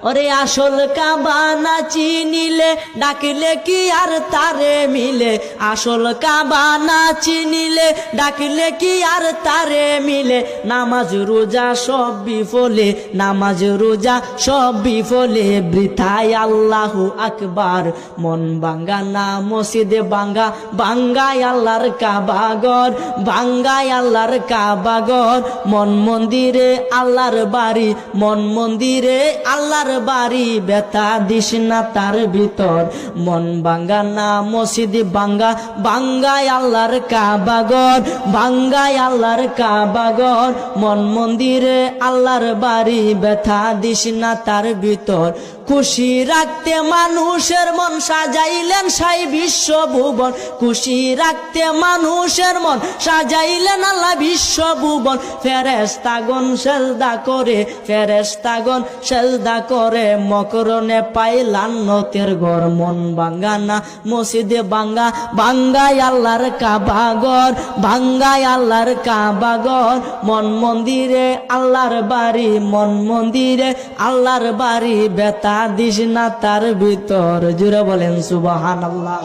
ওরে আসল কাবা না চিনিলে ডাকিলে কি আর তারে মিলে, আসল কাবা না চিনিলে ডাকিলে কি আর তারে মিলে। নামাজ রোজা সব বিফলে, নামাজ রোজা সব বিফলে, বৃথায় আল্লাহু আকবার। মন ভাঙ্গা না মসজিদে ভাঙ্গা, ভাঙ্গায় আল্লাহর কাবাগর, ভাঙ্গায় আল্লাহর কাবাগর। মন মন্দিরে আল্লাহর বাড়ি, মন মন্দিরে আল্লাহর বাড়ি, ব্যথা দিস না তার ভিতর। মন ভাঙ্গা না মসজিদে ভাঙ্গা, ভাঙ্গায় আল্লাহর কাবাগর, ভাঙ্গায় আল্লাহর কাবাগর। মন মন্দিরে আল্লাহর বাড়ি, ব্যথা দিস না তার ভিতর। খুশি রাখতে মানুষের মন সাজাইলেন সাই বিশ্বভুবন, খুশি রাখতে মানুষের মন সাজাইলেন আল্লাহ বিশ্বভুবন। ফেরেশতাগণ সেজদা করে, ফেরেশতাগণ সেজদা করে, মকরণে পাইলাম নতের ঘর। মন ভাঙ্গা না মসজিদে ভাঙ্গা, ভাঙ্গায় আল্লাহর কাবাগর, ভাঙ্গায় আল্লাহর কাবাগর। মন মন্দিরে আল্লাহর বাড়ি, মন মন্দিরে আল্লাহর বাড়ি, ব্যথা দিস না তার ভিতর। জুড়ে বলেন সুবহানাল্লাহ।